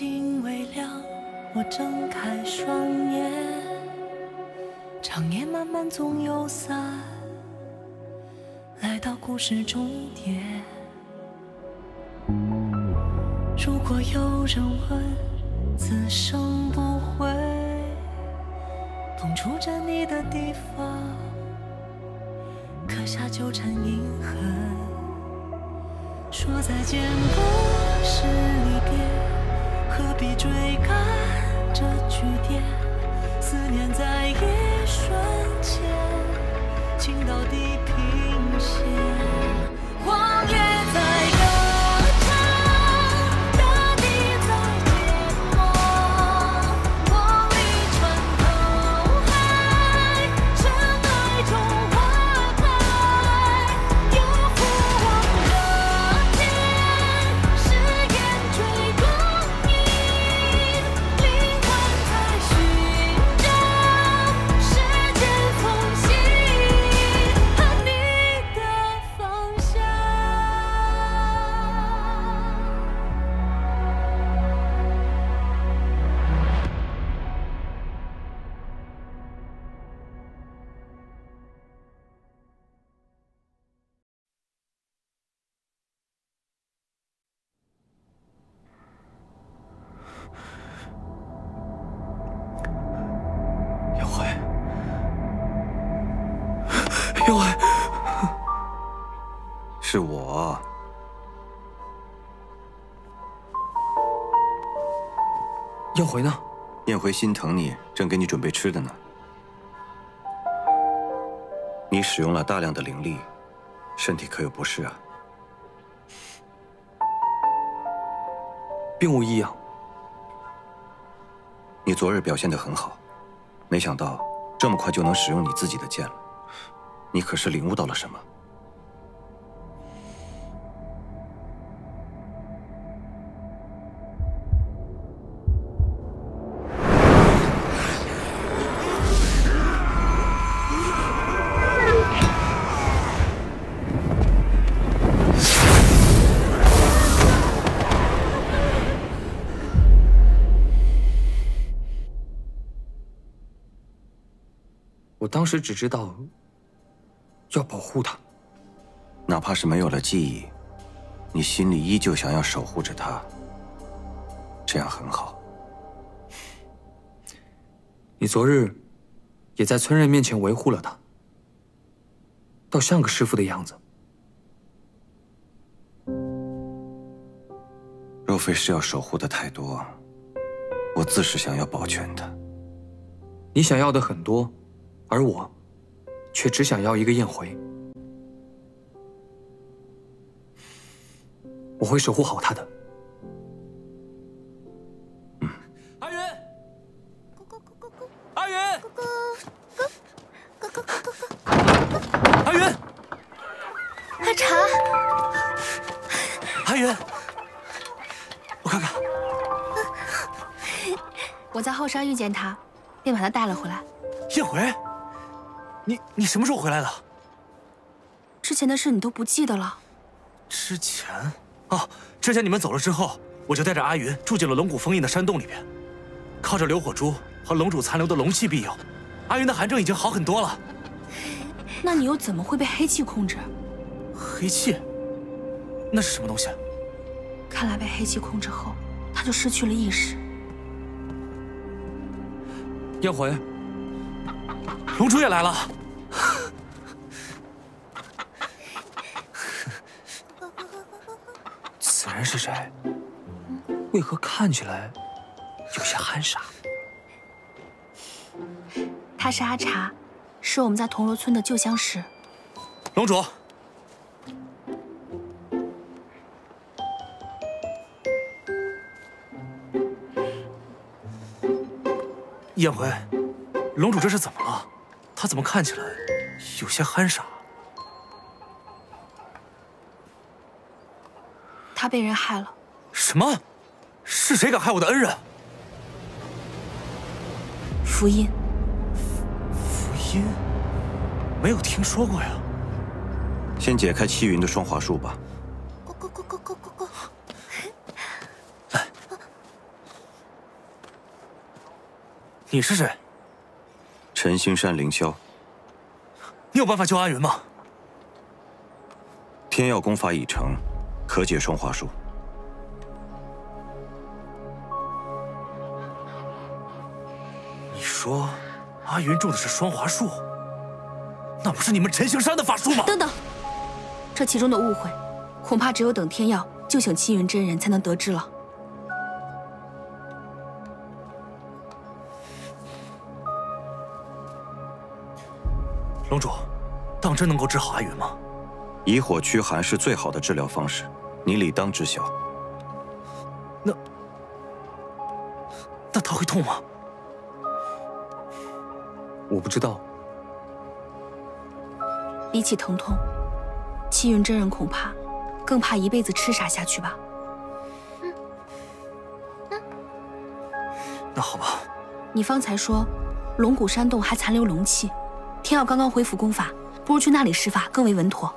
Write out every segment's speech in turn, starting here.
经微凉，我睁开双眼，长夜漫漫总有散，来到故事终点。如果有人问，此生不悔，碰触着你的地方，刻下纠缠印痕。说再见不是离别，何必追赶这句点？思念在一瞬间，情到地平线。荒野在歌唱，大地在淹没，梦里穿透海，尘埃中花开，有复往热天，誓言追光阴，灵魂在寻找时间缝隙和你的方向。杨辉，杨辉，是我。燕回呢？燕回心疼你，正给你准备吃的呢。你使用了大量的灵力，身体可有不适啊？并无异样。你昨日表现得很好，没想到这么快就能使用你自己的剑了。你可是领悟到了什么？我当时只知道要保护他，哪怕是没有了记忆，你心里依旧想要守护着他，这样很好。你昨日也在村人面前维护了他，倒像个师傅的样子。若非是要守护的太多，我自是想要保全他。你想要的很多，而我却只想要一个燕回。我会守护好他的。阿云，阿云，阿云，阿茶，阿云，我看看，我在后山遇见他，便把他带了回来。燕回，你什么时候回来的？之前的事你都不记得了？之前，哦，之前你们走了之后，我就带着阿云住进了龙骨封印的山洞里边，靠着流火珠和龙主残留的龙气庇佑，阿云的寒症已经好很多了。那你又怎么会被黑气控制？黑气？那是什么东西？看来被黑气控制后，他就失去了意识。燕回，龙主也来了。此人是谁？为何看起来有些憨傻？他是阿茶，是我们在铜锣村的旧相识。龙主，燕回，龙主这是怎么了？他怎么看起来有些憨傻？他被人害了。什么？是谁敢害我的恩人？福音。福音？没有听说过呀。先解开七云的双华术吧。咕咕咕咕咕咕咕。你是谁？陈星山凌霄。你有办法救阿云吗？天耀功法已成，可解双花术。你说，阿云中的是双华术？那不是你们陈星山的法术吗？等等，这其中的误会，恐怕只有等天耀救醒七云真人才能得知了。龙主，当真能够治好阿云吗？以火驱寒是最好的治疗方式，你理当知晓。那他会痛吗？我不知道。比起疼痛，七云真人恐怕更怕一辈子痴傻下去吧。那好吧。你方才说，龙骨山洞还残留龙气，天耀刚刚恢复功法，不如去那里施法更为稳妥。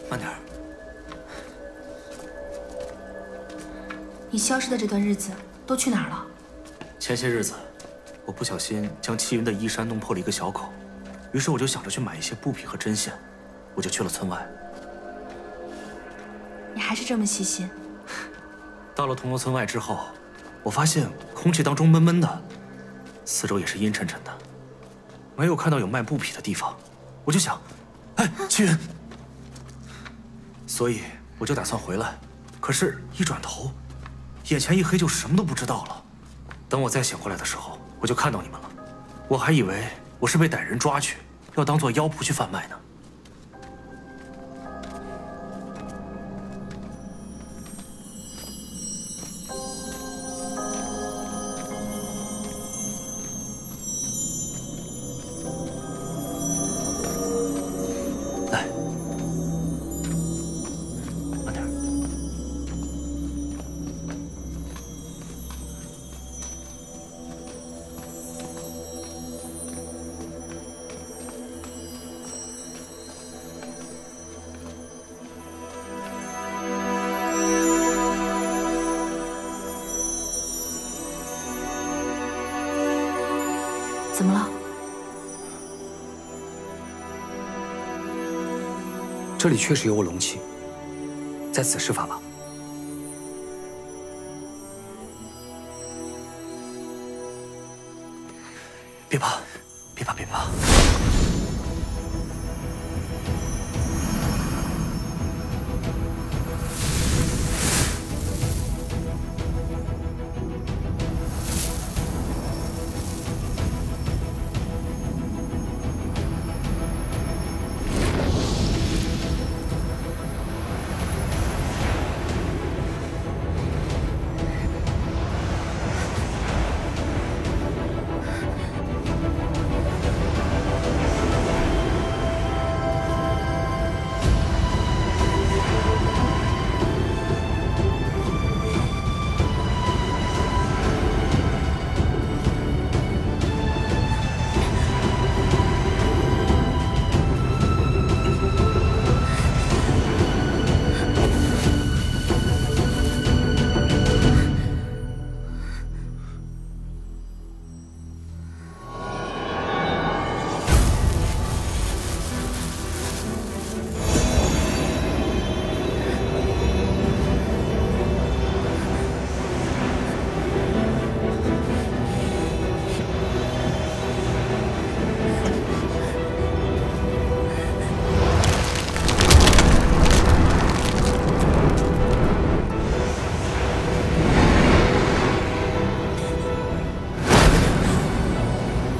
慢点儿。你消失的这段日子都去哪儿了？前些日子，我不小心将七云的衣衫弄破了一个小口，于是我就想着去买一些布匹和针线，我就去了村外。你还是这么细心。到了铜锣村外之后，我发现空气当中闷闷的，四周也是阴沉沉的，没有看到有卖布匹的地方，我就想，哎，七云，所以我就打算回来，可是，一转头，眼前一黑，就什么都不知道了。等我再醒过来的时候，我就看到你们了，我还以为我是被歹人抓去，要当做妖仆去贩卖呢。怎么了？这里确实有我龙气，在此施法吧。别怕，别怕，别怕。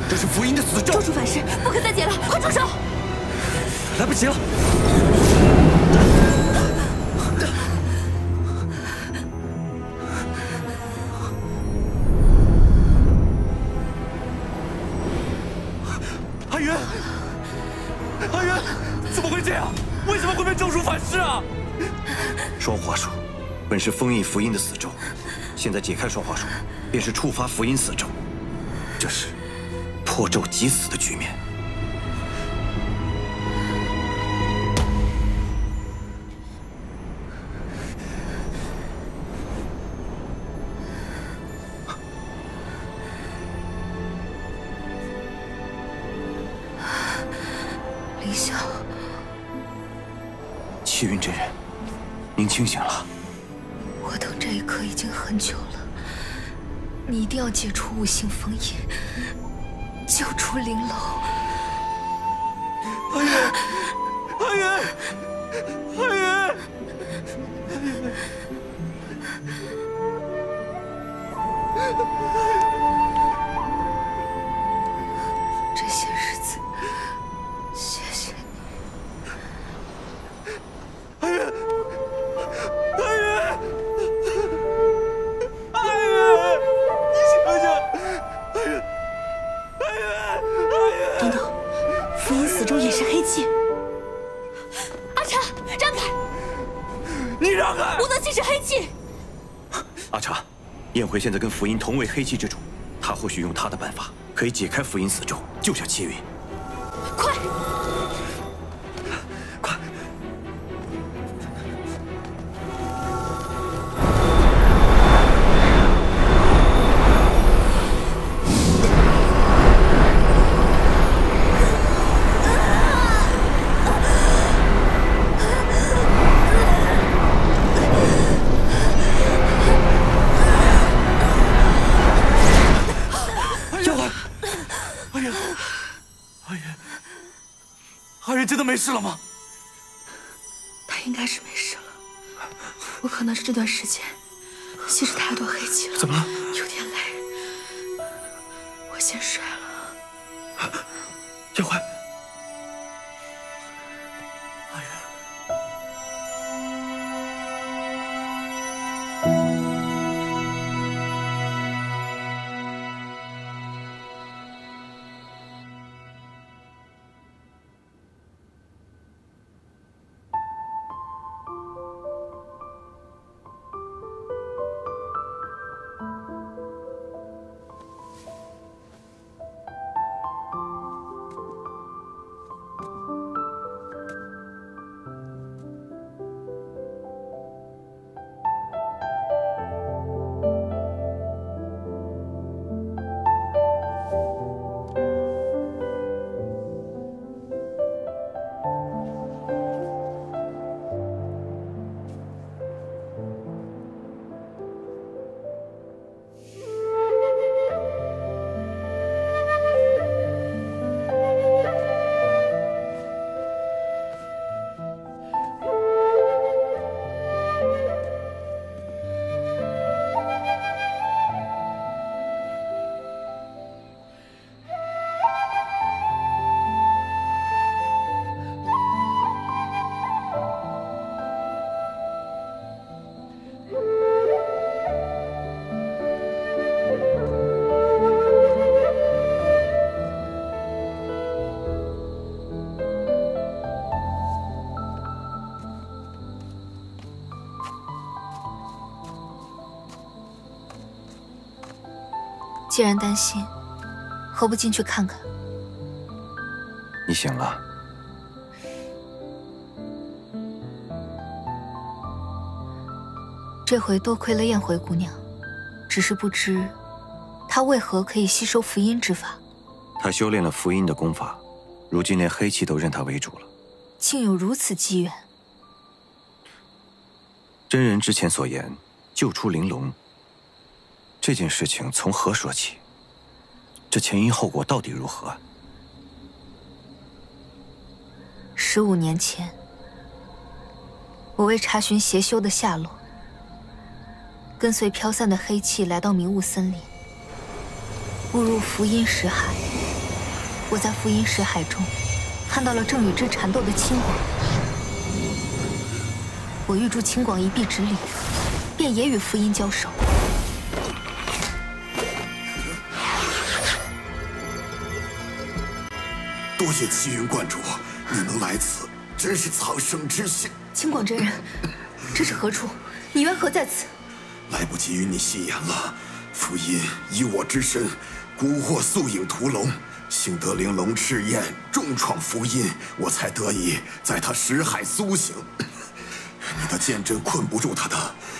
这是福音的死咒！咒术反噬，不可再解了，快住手！来不及了！阿云，阿云，怎么会这样？为什么会被咒术反噬啊？双花术本是封印福音的死咒，现在解开双花术，便是触发福音死咒，这是破咒即死的局面。气运真人，您清醒了。我等这一刻已经很久了。你一定要解除五行封印，救出玲珑。阿云，阿云，阿云。 这些日子，谢谢你，阿云，阿云，阿云，你醒醒！阿云，阿云，阿云！等等，符印死咒也是黑气。阿茶，让开！你让开！无能气是黑气。阿茶，燕回现在跟符印同为黑气之主，他或许用他的办法可以解开符印死咒，救下气运。快！快！阿云真的没事了吗？他应该是没事了，我可能是这段时间吸食太多黑气了。怎么了？有点累，我先睡了。燕怀，阿云。 既然担心，何不进去看看？你醒了。这回多亏了燕回姑娘，只是不知她为何可以吸收符音之法。他修炼了符音的功法，如今连黑气都认他为主了。竟有如此机缘。真人之前所言，救出玲珑。 这件事情从何说起？这前因后果到底如何？15年前，我为查询邪修的下落，跟随飘散的黑气来到迷雾森林，误入符音石海。我在符音石海中看到了正与之缠斗的青广，我欲助青广一臂之力，便也与符音交手。 多谢齐云观主，你能来此，真是苍生之幸。青广真人，这是何处？你缘何在此？来不及与你细言了。符音以我之身，蛊惑素影屠龙，幸得玲珑赤焰重创符音，我才得以在他识海苏醒。你的剑阵困不住他的，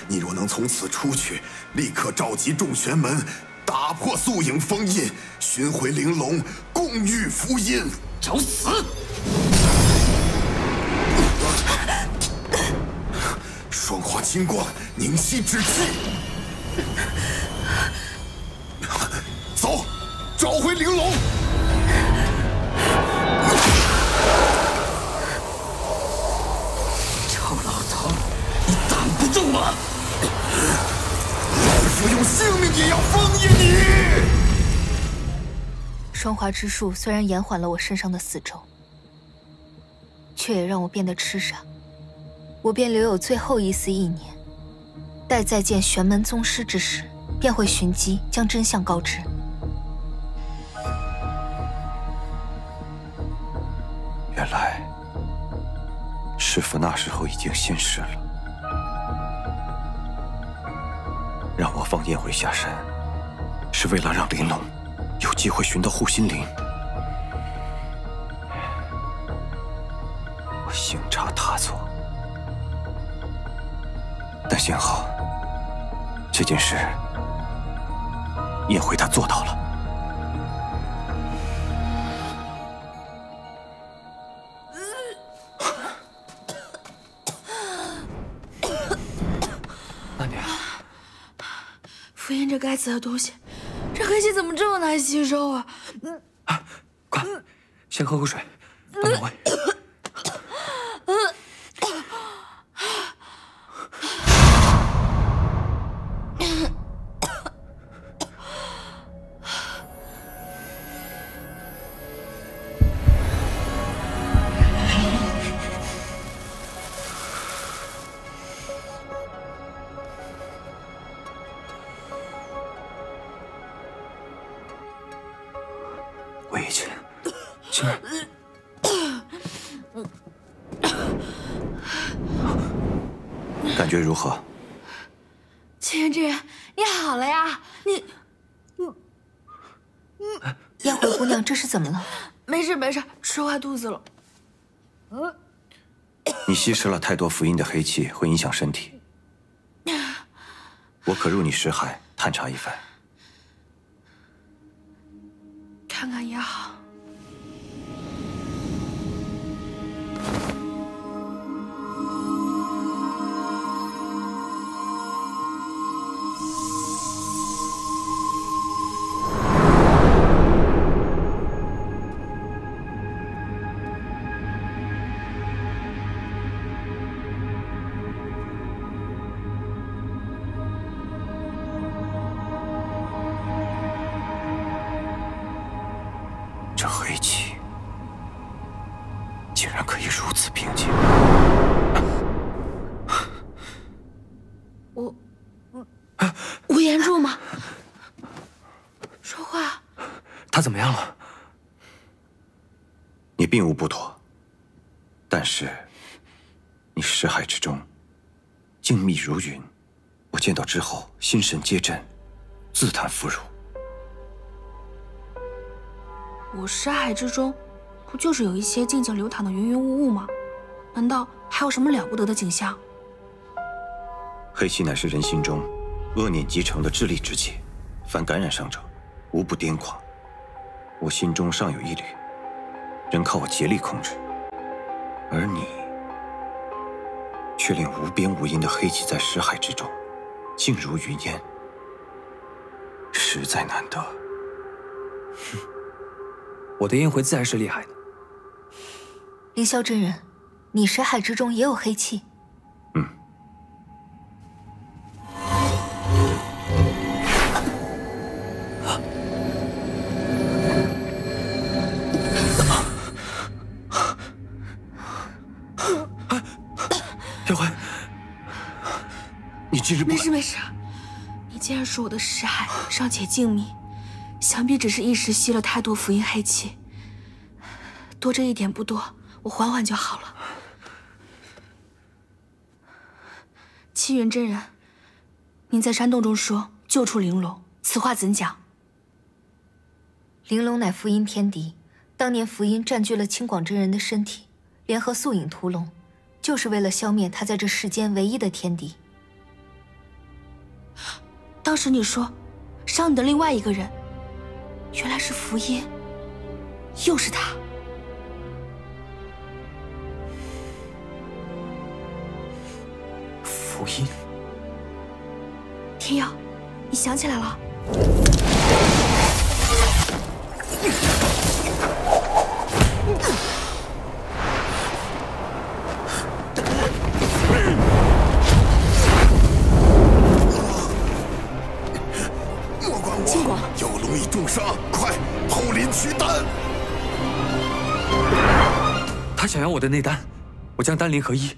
你若能从此出去，立刻召集众玄门，打破素影封印，寻回玲珑，共御符音。找死！金光，凝息之气。走，找回玲珑。臭老头，你挡不住我！老夫用性命也要封印你！双华之术虽然延缓了我身上的死咒，却也让我变得痴傻。我便留有最后一丝意念，待再见玄门宗师之时，便会寻机将真相告知。原来，师父那时候已经仙逝了，让我放燕回下山，是为了让玲珑有机会寻到护心灵。我行差踏错，但幸好这件事燕回他做到了。那你符印这该死的东西，这黑气怎么这么难吸收啊？快，先喝口水，等等会。魏一群，青儿，感觉如何？青云之人，你好了呀？燕回姑娘，这是怎么了？没事没事，吃坏肚子了。你吸食了太多符印的黑气，会影响身体。我可入你识海，探查一番。看看也好。这黑气竟然可以如此平静。无言柱吗？说话。他怎么样了？你并无不妥，但是你识海之中静谧如云，我见到之后心神皆震，自叹弗如。我识海之中，不就是有一些静静流淌的云云雾雾吗？难道还有什么了不得的景象？黑气乃是人心中恶念积成的智力之气，凡感染上者，无不癫狂。我心中尚有一缕，仍靠我竭力控制，而你却令无边无垠的黑气在识海之中静如云烟，实在难得。我的燕回自然是厉害的。凌霄真人，你识海之中也有黑气？燕回，你今日不没事没事，你既然说我的识海尚且静谧，想必只是一时吸了太多符印黑气，多这一点不多，我缓缓就好了。七云真人，您在山洞中说救出玲珑，此话怎讲？玲珑乃符印天敌，当年符印占据了清广真人的身体，联合素影屠龙，就是为了消灭他在这世间唯一的天敌。当时你说伤你的另外一个人，原来是符印，又是他。符印。天耀，你想起来了？莫管我，有龙已重伤，快后林取丹。他想要我的内丹，我将丹灵合一，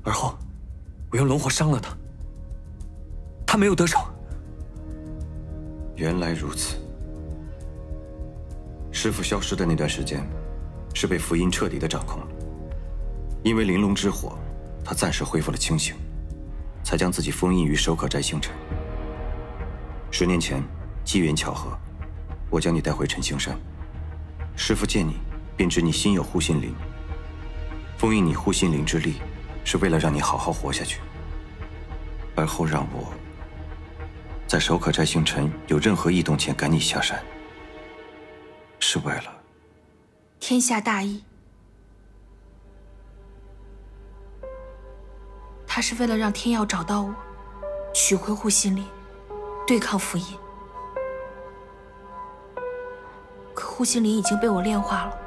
而后我用龙火伤了他，他没有得手。原来如此。师父消失的那段时间，是被福音彻底的掌控了。因为玲珑之火，他暂时恢复了清醒，才将自己封印于守可斋星辰。10年前，机缘巧合，我将你带回陈星山。师父见你，便知你心有护心灵。封印你护心灵之力，是为了让你好好活下去。而后让我在守可斋星辰有任何异动前赶你下山，是为了天下大义。他是为了让天耀找到我，取回护心灵，对抗福音。可护心灵已经被我炼化了。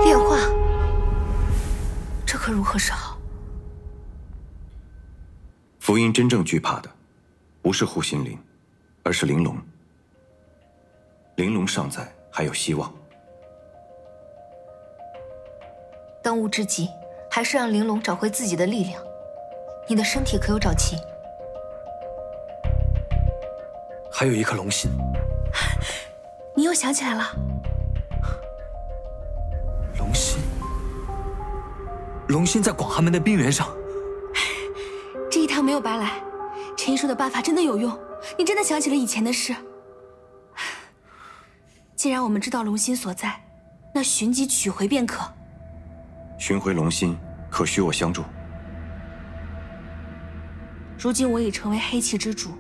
炼化？这可如何是好？福音真正惧怕的，不是护心灵，而是玲珑。玲珑尚在，还有希望。当务之急，还是让玲珑找回自己的力量。你的身体可有找齐？还有一颗龙心。你又想起来了？龙心，龙心在广寒门的冰原上。这一趟没有白来，陈毅说的办法真的有用，你真的想起了以前的事。既然我们知道龙心所在，那寻机取回便可。寻回龙心，可需我相助？如今我已成为黑气之主，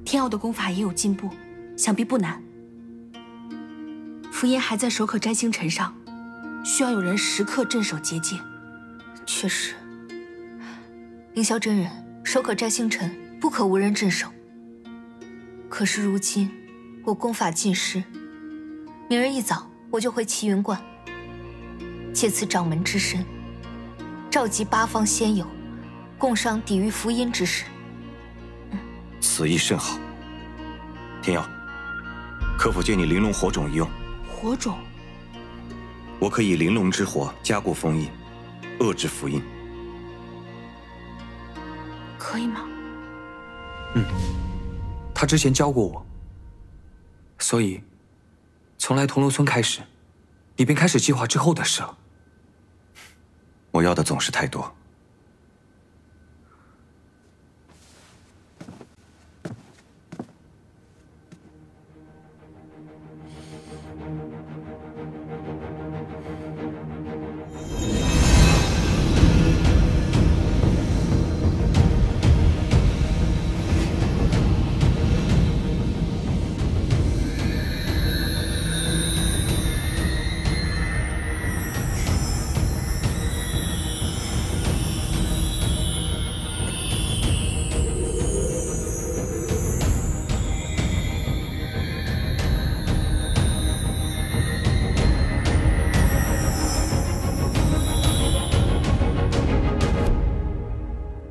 天耀的功法也有进步，想必不难。福音还在守可斋星辰上，需要有人时刻镇守结界。确实，凌霄真人，守可斋星辰不可无人镇守。可是如今我功法尽失，明日一早我就回齐云观，借此掌门之身，召集8方仙友，共商抵御福音之事。此意甚好。天耀，可否借你玲珑火种一用？火种？我可以玲珑之火加固封印，遏制福音。可以吗？他之前教过我，所以从来铜锣村开始，你便开始计划之后的事了。我要的总是太多。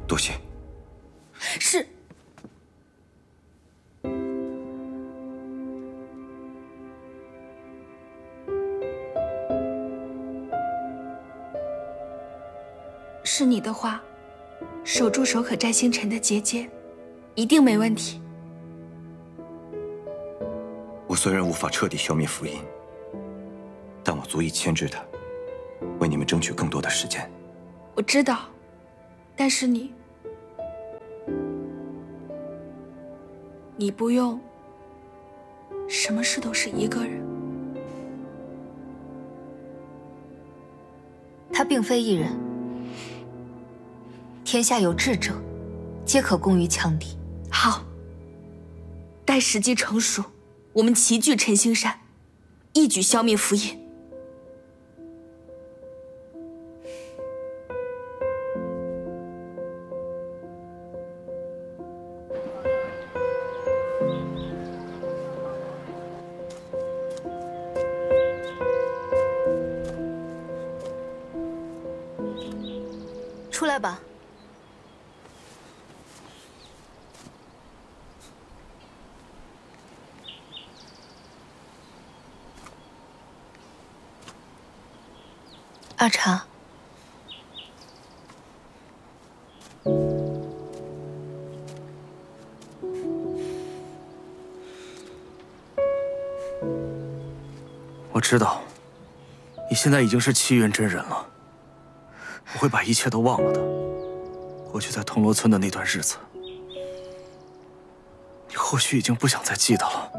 多谢。是。是你的话，守住守可斋星辰的结界，一定没问题。我虽然无法彻底消灭福音，但我足以牵制它，为你们争取更多的时间。我知道，但是你不用什么事都是一个人。他并非一人，天下有志者，皆可攻于强敌。好，待时机成熟，我们齐聚陈星山，一举消灭福音。出来吧。阿茶，我知道，你现在已经是齐元真人了。我会把一切都忘了的。过去在铜锣村的那段日子，你或许已经不想再记得了，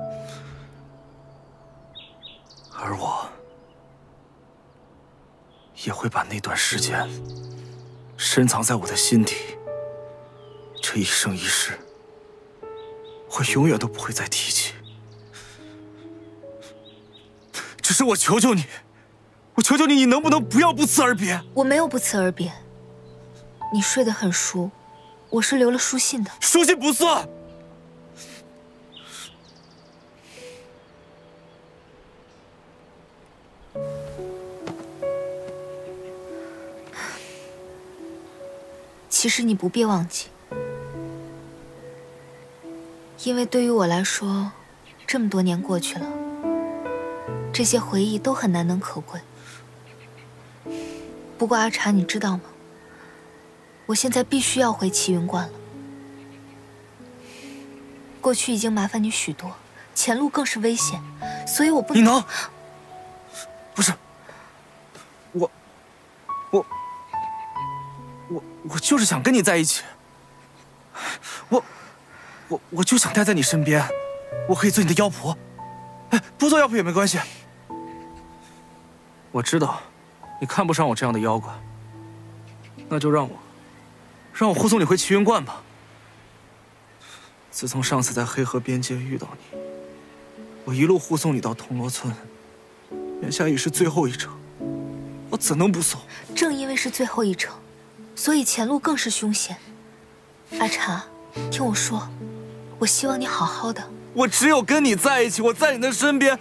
而我也会把那段时间深藏在我的心底。这一生一世，我永远都不会再提起。只是我求求你，我求求你，你能不能不要不辞而别？我没有不辞而别。你睡得很熟，我是留了书信的。书信不算。其实你不必忘记，因为对于我来说，这么多年过去了，这些回忆都很难能可贵。不过阿茶，你知道吗？我现在必须要回齐云观了。过去已经麻烦你许多，前路更是危险，所以我不……你能？不是，我就是想跟你在一起。我就想待在你身边，我可以做你的妖婆，哎，不做妖婆也没关系。我知道，你看不上我这样的妖怪，那就让我护送你回齐云观吧。自从上次在黑河边界遇到你，我一路护送你到铜锣村，眼下已是最后一程，我怎能不送？正因为是最后一程，所以前路更是凶险。阿茶，听我说，我希望你好好的。我只有跟你在一起，我在你的身边，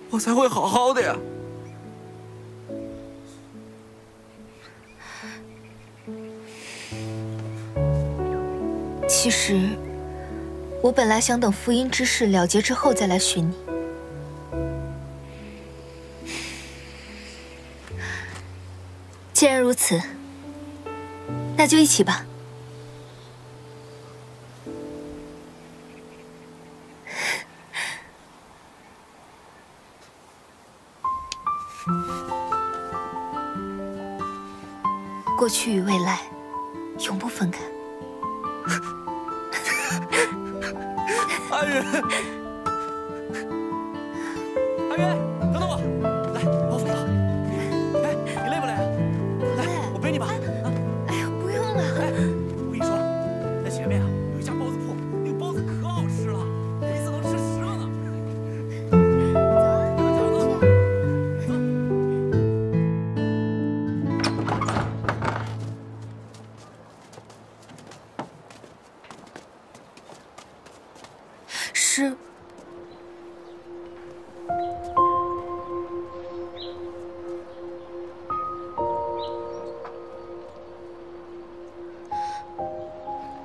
我才会好好的呀。其实，我本来想等福音之事了结之后再来寻你。既然如此，那就一起吧。过去与未来，永不分开。阿云，阿云，等等我，来，把我扶倒。哎，你累不累啊？来，我背你吧。啊，哎呀，不用了。哎，我跟你说，在前面啊有一家包子铺，那个包子可好吃了，我一次能吃10个呢。是。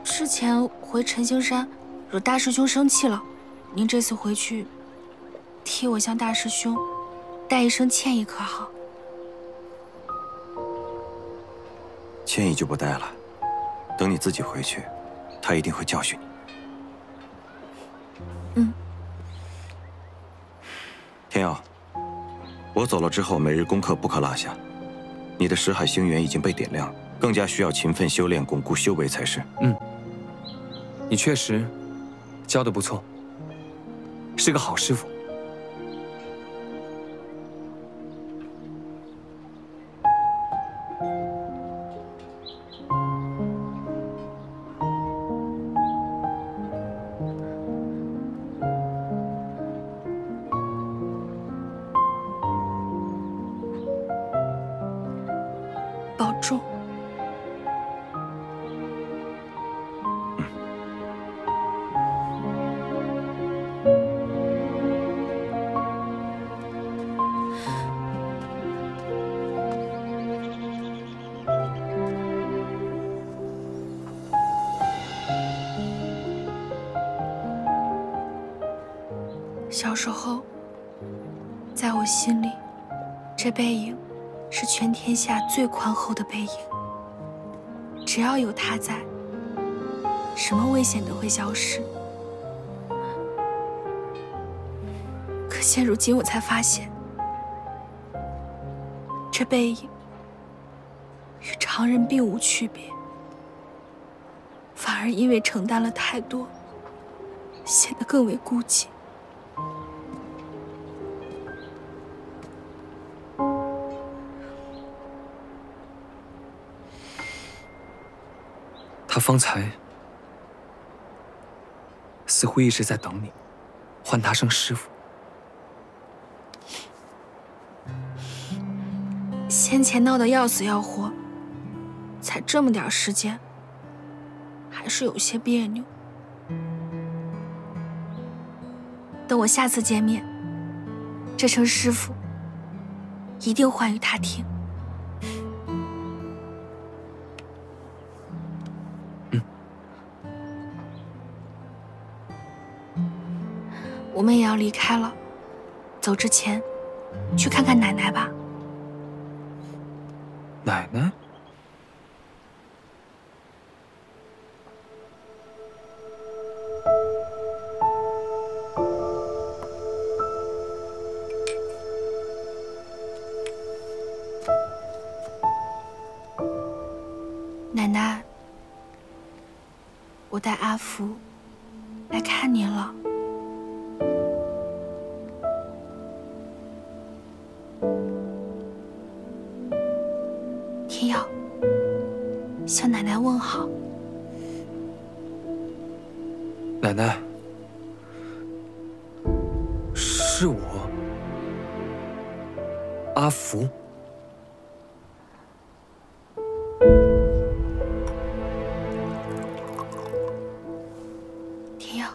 之前回陈星山，惹大师兄生气了。您这次回去，替我向大师兄带一声歉意，可好？歉意就不带了，等你自己回去，他一定会教训你。嗯。天耀，我走了之后，每日功课不可落下。你的识海星元已经被点亮，更加需要勤奋修炼，巩固修为才是。嗯，你确实教得不错，是个好师傅。保重。小时候，在我心里，这背影是全天下最宽厚的背影。只要有他在，什么危险都会消失。可现如今我才发现，这背影与常人并无区别，反而因为承担了太多，显得更为孤寂。他方才似乎一直在等你，唤他声师傅。先前闹得要死要活，才这么点时间，还是有些别扭。等我下次见面，这声师傅一定唤与他听。我们也要离开了，走之前，去看看奶奶吧。奶奶？奶奶，我带阿福来看您了。天耀，向奶奶问好。奶奶，是我，阿福。天耀，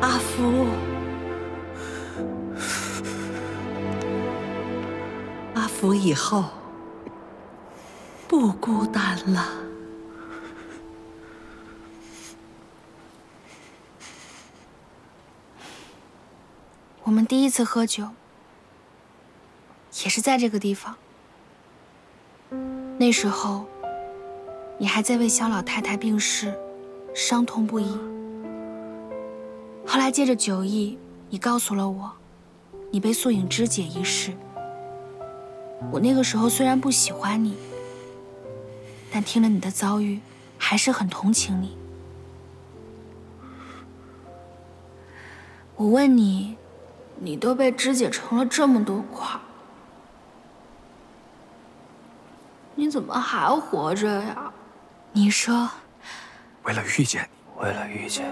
阿福，阿福以后不孤单了。我们第一次喝酒，也是在这个地方。那时候，你还在为肖老太太病逝伤痛不已。后来借着酒意，你告诉了我，你被素影肢解一事。我那个时候虽然不喜欢你，但听了你的遭遇，还是很同情你。我问你，你都被肢解成了这么多块，你怎么还活着呀？你说，为了遇见你，为了遇见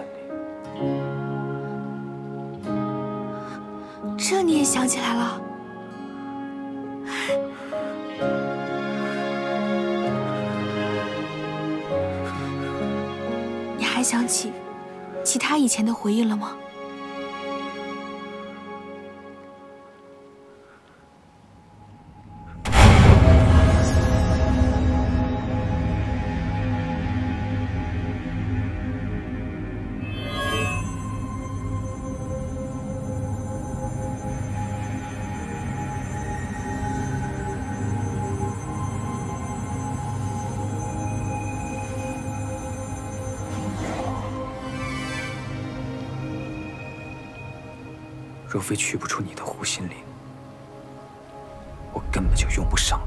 你。这你也想起来了？你还想起其他以前的回忆了吗？若非取不出你的护心灵，我根本就用不上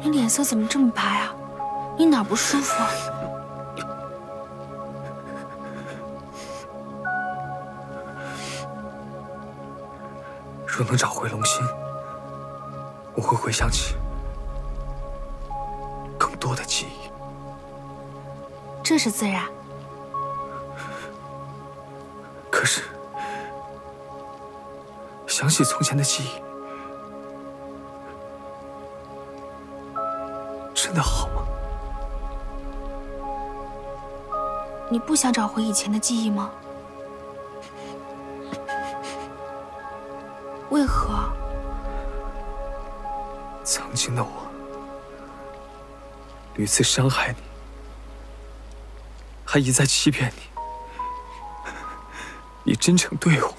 你。你脸色怎么这么白啊？你哪儿不舒服啊？若若能找回龙心，我会回想起更多的记忆。这是自然。可是，想起从前的记忆，真的好吗？你不想找回以前的记忆吗？为何？曾经的我，屡次伤害你，还一再欺骗你。你真诚对我，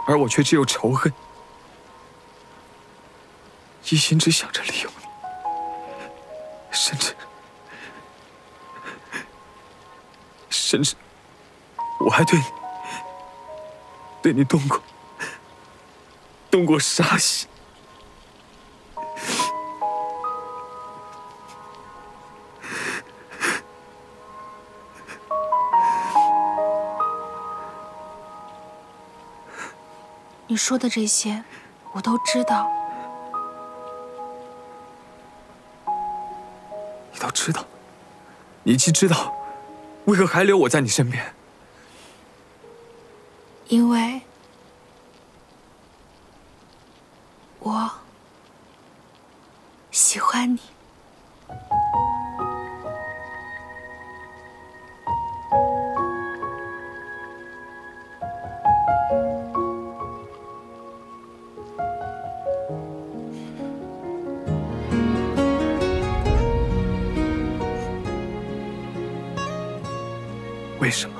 而我却只有仇恨，一心只想着利用你，甚至，我还对你动过杀心。你说的这些，我都知道。你都知道？你既知道，为何还留我在你身边？因为我喜欢你。为什么？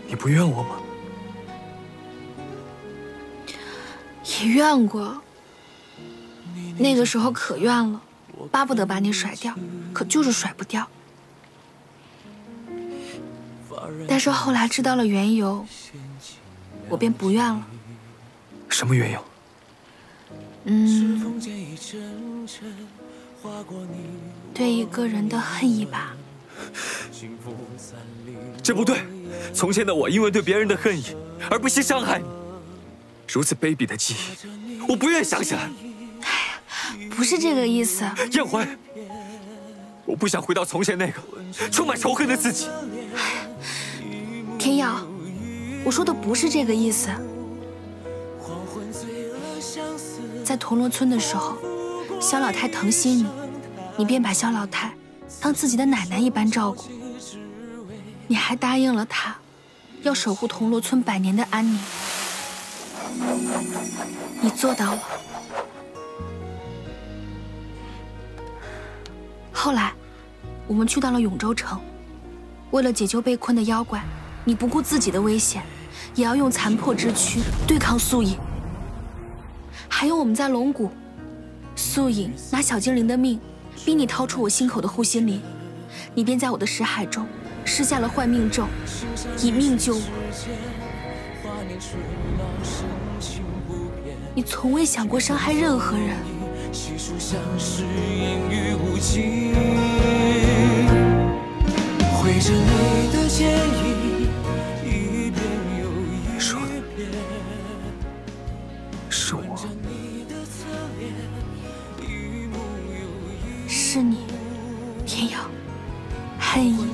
你不怨我吗？也怨过，那个时候可怨了，巴不得把你甩掉，可就是甩不掉。但是后来知道了缘由，我便不怨了。什么缘由？对一个人的恨意吧。这不对，从前的我因为对别人的恨意而不惜伤害你，如此卑鄙的记忆，我不愿想起来。不是这个意思。燕怀，我不想回到从前那个充满仇恨的自己。天耀，我说的不是这个意思。在铜锣村的时候，萧老太疼惜你，你便把萧老太当自己的奶奶一般照顾。你还答应了她，要守护铜锣村100年的安宁。你做到了。后来，我们去到了永州城，为了解救被困的妖怪，你不顾自己的危险，也要用残破之躯对抗素影。还有我们在龙谷，素影拿小精灵的命，逼你掏出我心口的护心灵，你便在我的识海中施下了幻命咒，以命救我。你从未想过伤害任何人。绘着你的剪影，一遍又一遍。说的是我。是你，天耀。恨意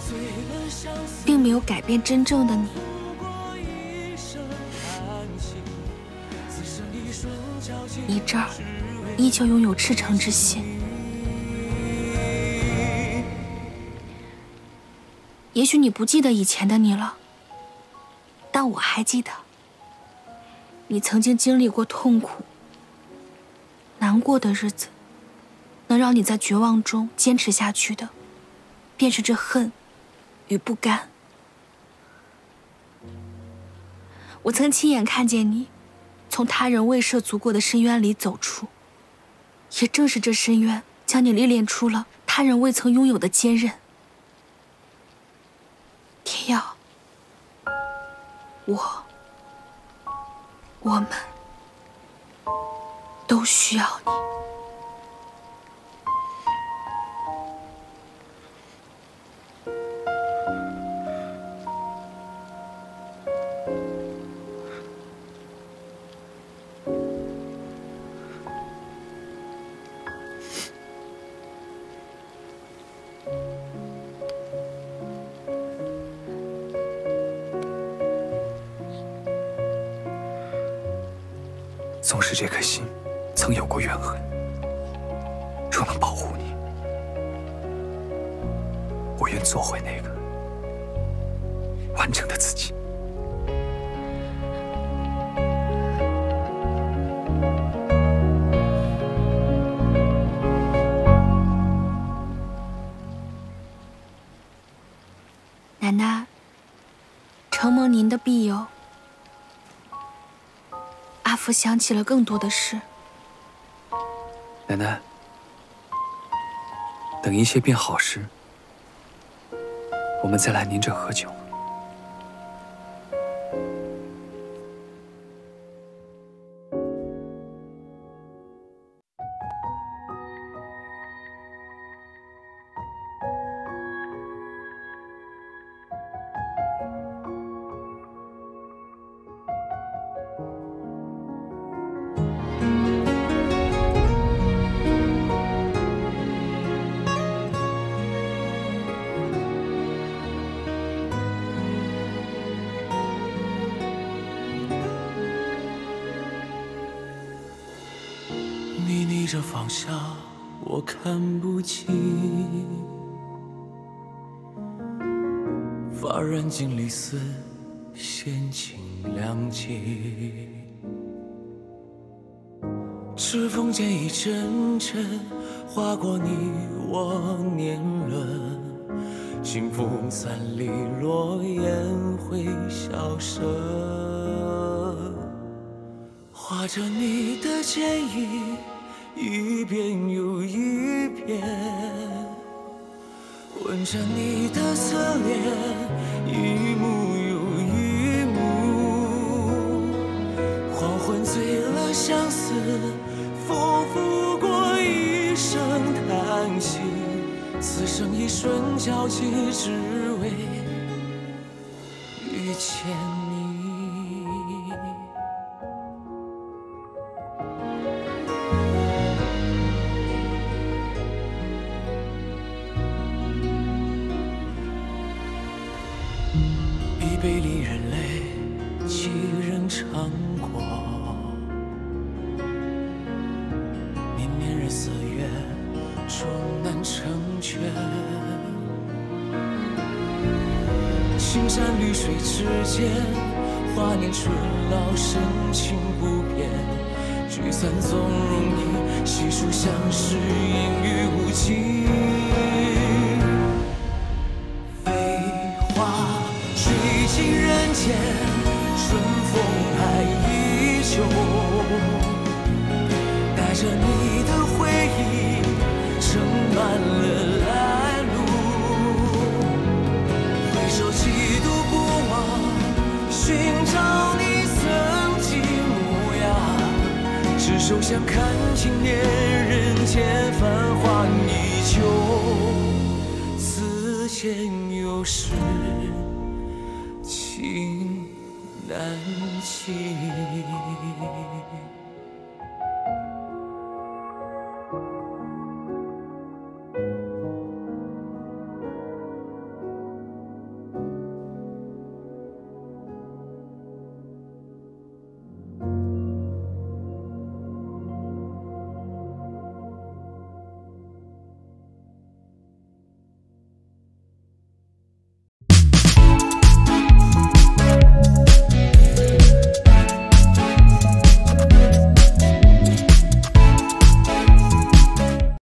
并没有改变真正的你。你这儿依旧拥有赤诚之心。也许你不记得以前的你了，但我还记得。你曾经经历过痛苦、难过的日子，能让你在绝望中坚持下去的，便是这恨与不甘。我曾亲眼看见你从他人未涉足过的深渊里走出，也正是这深渊将你历练出了他人未曾拥有的坚韧。天耀，我们都需要你。纵使这颗心曾有过怨恨，若能保护你，我愿做回那个完整的自己。奶奶，承蒙您的庇佑，阿福想起了更多的事。奶奶，等一切变好时，我们再来您这喝酒。你逆着方向，我看不清，发染尽离丝，闲情两极。指缝间一阵阵划过你我年轮，清风散离，落雁会消失。画着你的剪影，一遍又一遍，吻着你的侧脸，一幕又一幕。黄昏醉了相思，风拂过一声叹息，此生一瞬交集，只为遇见你。一杯离人泪，几人尝过？年年日4月，终难成全。青山绿水之间，华年春老，深情不变。聚散总容易，细数相识，烟雨无尽。尽人间，春风还依旧，带着你的回忆，盛满了来路。回首几度过往，寻找你曾经模样，执手相看经年，人间繁华依旧，此间有时情难弃。